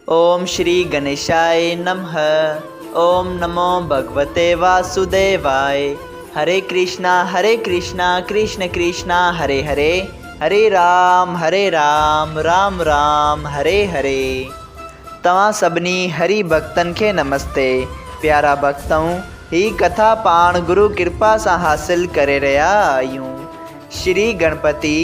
ओम श्री गणेशाय नमः। ओम नमो भगवते वासुदेवाय। हरे कृष्णा कृष्ण कृष्णा हरे हरे, हरे राम राम राम हरे हरे। तव्हां सभिनी हरि भक्तन के नमस्ते। प्यारा भक्तों, ही कथा पाण गुरु कृपा से हासिल करे रहा आयूं। श्री गणपति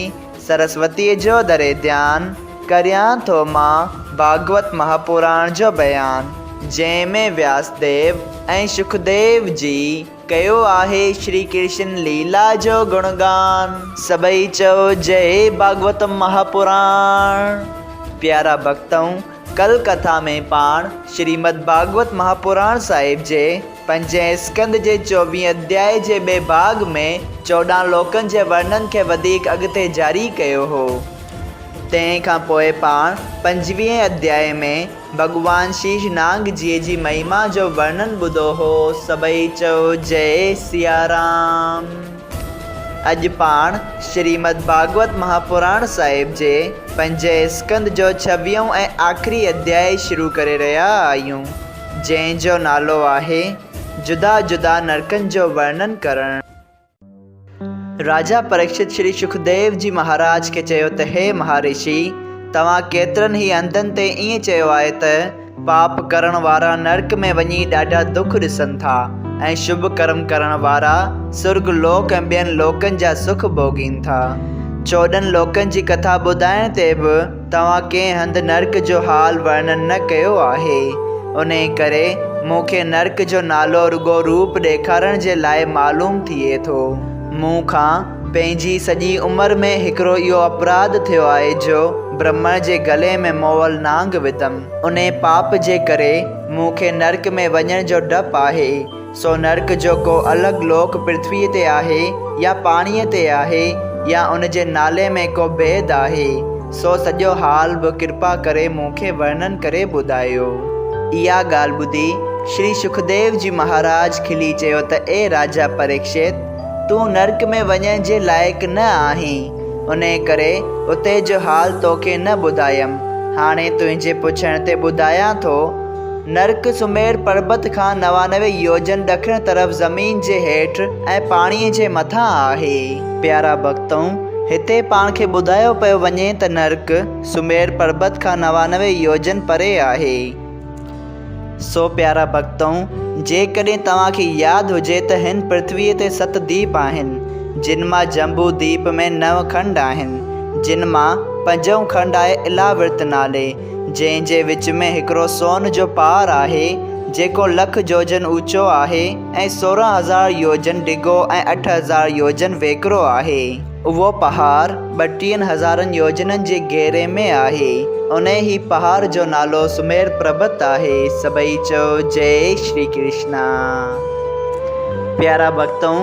सरस्वती जो दरे ध्यान करियां थो मां भागवत महापुराण जो बयान, जंहिंमें व्यासदेव ऐं सुखदेव जी कयो आहे श्री कृष्ण लीला जो गुणगान। सभई चओ जय भागवत महापुराण। प्यारा भक्तों, कल कथा में पाण श्रीमद् भागवत महापुराण साहिब जे 5 स्कंद जे 24 अध्याय जे बे भाग में 14 लोकन जे वर्णन के वधीक अगते जारी कयो हो। तंहिंखां पोइ पाण 25 अध्याय में भगवान शीशनाग जी महिमा जो वर्णन ॿुधो हो। सभई चओ जय सिया राम। अॼु पाण श्रीमद् भागवत महापुराण साहिब जे 5 स्कंद जो 26 ऐं आख़िरी अध्याय शुरू करे रहिया आहियूं, जंहिंजो नालो आहे जुदा जुदा नरकन जो वर्णन करण। राजा परीक्षित श्री सुखदेव जी महाराज के चयो त हे महर्षि, तव्हां केतिरनि ही अंधनि ते ईअं चयो आहे त पाप करण वारा नरक में वञी ॾाढा दुख ॾिसनि था ऐं शुभ कर्म करण वारा सुर्ग लोक ऐं ॿियनि लोकनि जा सुख भोगीनि था। 14 लोकनि जी कथा ॿुधाइण ते बि तव्हां कंहिं हंधि नरक जो हाल वर्णन न कयो आहे। उन करे मूंखे नरक जो नालो रुगो रूप ॾेखारण जे लाइ मालूम थिए थो। मूंखां पंहिंजी सॼी उमिरि में हिकिड़ो इहो अपराध थियो आहे जो ब्रह्मण जे गले में मोवल नांग विधमि। उन पाप जे करे मूंखे नरक में वञण जो डपु आहे। सो नरक जो को अलॻि लोक पृथ्वीअ ते आहे या पाणीअ ते आहे या उन जे नाले में को भेद आहे। सो सॼो हाल बि कृपा करे मूंखे वर्णन करे ॿुधायो। इहा ॻाल्हि ॿुधी श्री सुखदेव जी महाराज खिली चयो त ए राजा परीक्षित, तूं नरक में वञण जे लाइक़ न आहीं। उन करे उते जो हाल तोखे न ॿुधायमि। हाणे तुंहिंजे पुछण ते ॿुधायां थो। नरक सुमेर पर्वत खां 99 योजन ॾखण तरफ़ ज़मीन जे हेठि ऐं पाणीअ जे मथां आहे। प्यारा भक्तों, हिते पाण खे ॿुधायो पियो वञे त नरक सुमेर पर्वत खां 99 योजन परे आहे। सो प्यारा भक्तों, जेकॾहिं तव्हांखे यादि हुजे त हिन पृथ्वीअ ते 7 द्वीप आहिनि, जिन मां जम्बू द्वीप में 9 खंड आहिनि, जिन मां 5 खंड आहे इलावर्त नाले, जंहिंजे विच में हिकिड़ो सोन जो पहाड़ आहे जेको 1,00,000 योजन ऊचो आहे ऐं 16,000 योजन डिघो ऐं 8,000 योजन वेकिरो आहे। उहो पहाड़ 32,000 योजननि जे घेरे में आहे। उन ही पहाड़ जो नालो सुमेर पर्वत आहे। सभई चओ जय श्री कृष्णा। प्यारा भक्तों,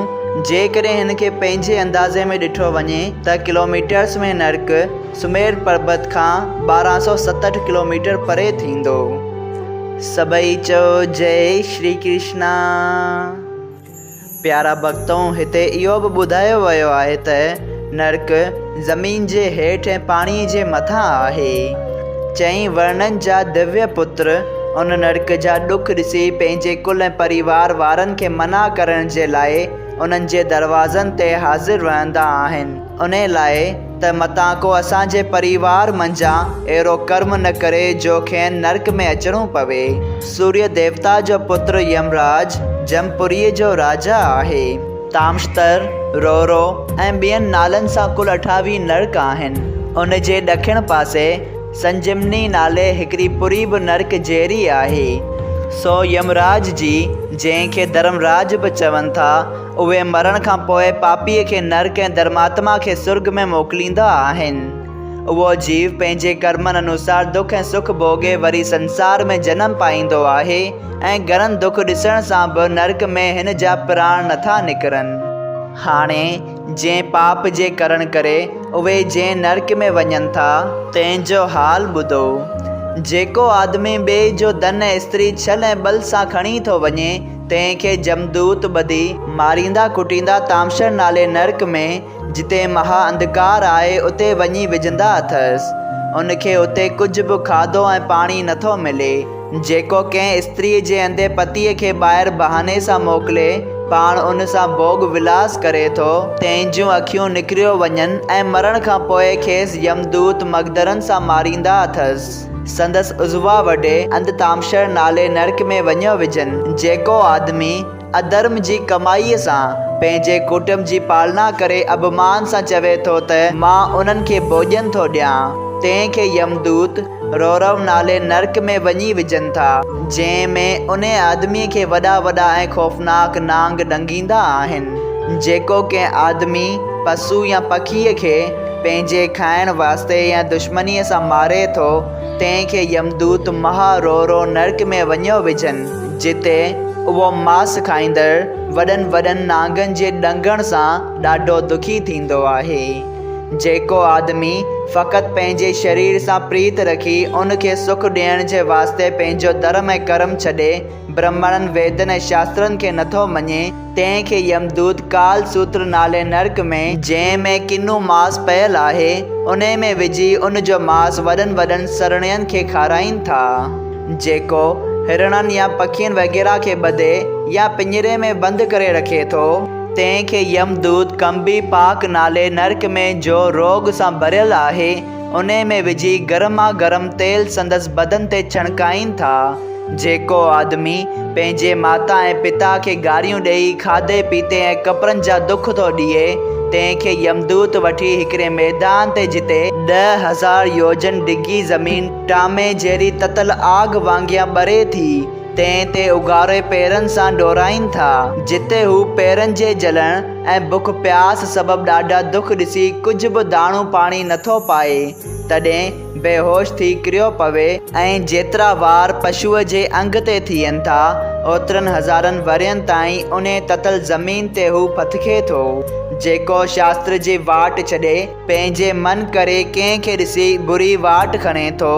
जेकॾहिं हिन खे पंहिंजे अंदाज़े में ॾिठो वञे त किलोमीटर्स में नरक सुमेर पर्वत खां 1267 किलोमीटर परे थींदो। सभई चओ जय श्री कृष्णा। प्यारा भक्तों, हिते इहो बि ॿुधायो वियो आहे त नरक ज़मीन जे हेठि ऐं पाणीअ जे मथां आहे। चई वर्णन जा दिव्य पुत्र उन नरक जा ॾुख ॾिसी पंहिंजे कुल ऐं परिवार वारनि खे मना करण जे लाइ उन्हनि जे दरवाज़नि ते हाज़िर रहंदा आहिनि। उन लाइ त मतां को असांजे परिवार मंझां अहिड़ो कर्म न करे जो खेनि नरक में अचणो पवे। सूर्य देवता जो पुत्र यमराज जमपुरीअ जो राजा आहे। तामस्तर, रोरो ऐं ॿियनि नालनि सां कुल 28 नरक आहिनि। उन जे ॾखिण पासे संजीवनी नाले हिकिड़ी पुरी बि नरक जहिड़ी आहे। सो यमराज जी, जंहिंखे धर्मराज बि चवनि था, उहे मरण खां पोइ पापीअ खे नरक ऐं धर्मात्मा खे सुर्ग में मोकिलींदा आहिनि। उहो जीव पंहिंजे कर्मनि अनुसार दुख ऐं सुख भोगे वरी संसार में जनम पाईंदो आहे ऐं घणनि दुख ॾिसण सां बि नरक में हिन जा प्राण नथा निकिरनि। हाणे जंहिं पाप जे करण करे उहे जंहिं नरक में वञनि था, तंहिंजो हाल ॿुधो। जेको आदमी ॿिए जो धन ऐं स्त्री छल ऐं बल सां खणी थो वञे, तंहिंखे जमदूत ॿधी मारींदा कुटींदा तामशर नाले नरक में, जिते महा अंधकार आहे, उते वञी विझंदा अथसि। उनखे उते कुझु बि खाधो ऐं पाणी नथो मिले। जेको कंहिं स्त्रीअ जे अंधे पतीअ खे ॿाहिरि बहाने सां मोकिले पाण उन सां भोग विलास करे थो, तंहिंजूं अखियूं निकिरियो वञनि ऐं मरण खां पोइ खेसि यमदूत मगदरनि सां मारींदा अथसि। संदसि उज़वा वॾे अंधतामशर नाले नरक में वञो विझनि। जेको आदमी अधर्म जी कमाईअ सां पंहिंजे कुटुंब जी पालना करे अभिमान सां चवे थो त मां उन्हनि खे भोॼन थो ॾियां, तंहिंखे यमदूत रौरव नाले नरक में वञी विझनि था, जंहिं में उन आदमीअ खे वॾा वॾा ऐं ख़ौफ़नाक नांग ॾंगींदा आहिनि। जेको कंहिं आदमी पशु या पखीअ खे पंहिंजे खाइण वास्ते या दुश्मनीअ सां मारे थो, तंहिंखे यमदूत महा रोरो नरक में वञो विझनि, जिते उहो मांस खाईंदड़ वॾनि वॾनि नांगनि जे ॾंगण सां ॾाढो दुखी थींदो आहे। जेको आदमी फ़क़ति पंहिंजे शरीर सां प्रीत रखी उनखे सुख ॾियण जे वास्ते पंहिंजो धर्म ऐं कर्म छॾे ब्राह्मणनि वेदनि ऐं शास्त्रनि खे नथो मञे, तंहिंखे यमदूत काल सूत्र नाले नरक में, जंहिं में किनो मांस पयल आहे, उन में विझी उन जो मांस वॾनि वॾनि सरणियनि खे खाराइनि था। जेको हिरणनि या पखियुनि वग़ैरह खे ॿधे या पिंजरे में बंदि करे रखे थो, तंहिंखे यमदूत कंबी पाक नाले नरक में, जो रोग सां भरियल आहे, उन में विझी गरमा गरम तेल संदसि बदन ते छणकाइनि था। जेको आदमी पंहिंजे माता ऐं पिता खे गारियूं ॾेई खाधे पीते ऐं कपिड़नि जा दुख थो ॾिए, तंहिंखे यमदूत वठी हिकिड़े मैदान ते, जिते 10,000 योजन डिघी ज़मीन टामे जहिड़ी ततल आग वांगिया ॿरे थी, तंहिं ते उघारे पेरनि सां डोराइनि था, जिते हू पेरनि जे जलण ऐं बुख प्यास सबबि ॾाढा दुख ॾिसी कुझु बि दाणो पाणी नथो पाए, तॾहिं बेहोश थी किरियो पवे ऐं जेतिरा वार पशुअ जे अंग ते थियनि था, ओतिरनि हज़ारनि वरियनि ताईं उन ततल ज़मीन ते हू फथिके थो। जेको शास्त्र जी वाट छॾे पंहिंजे मन करे कंहिंखे ॾिसी बुरी वाट खणे थो,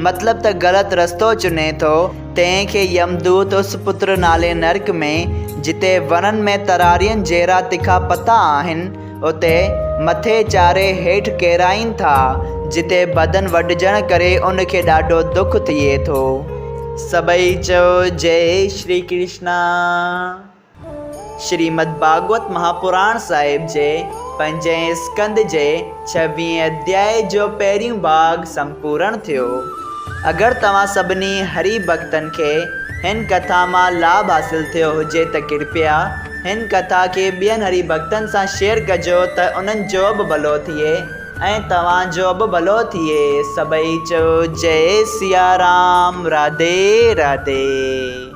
मतिलबु त ग़लति रस्तो चुने थो, तंहिंखे यमदूत उस पुत्र नाले नरक में, जिते वननि में तरारियनि जहिड़ा तिखा पता आहिनि, उते मथे चारे हेठि केराइनि था, जिते बदन वढजण करे उनखे ॾाढो दुख थिए थो। सभई चओ जय श्री कृष्णा। श्रीमद् भागवत महापुराण साहिब जे 5 स्कंद जे 26 अध्याय जो पहिरियों भाग संपूर्ण थियो। अगरि तव्हां सभिनी हरि भक्तनि खे हिन कथा मां लाभ हासिल थियो हुजे त कृपया हिन कथा खे ॿियनि हरि भक्तनि सां शेयर कजो त उन्हनि जो बि भलो थिए ऐं तव्हांजो बि भलो थिए। सभई चओ जय सिया राम। राधे राधे।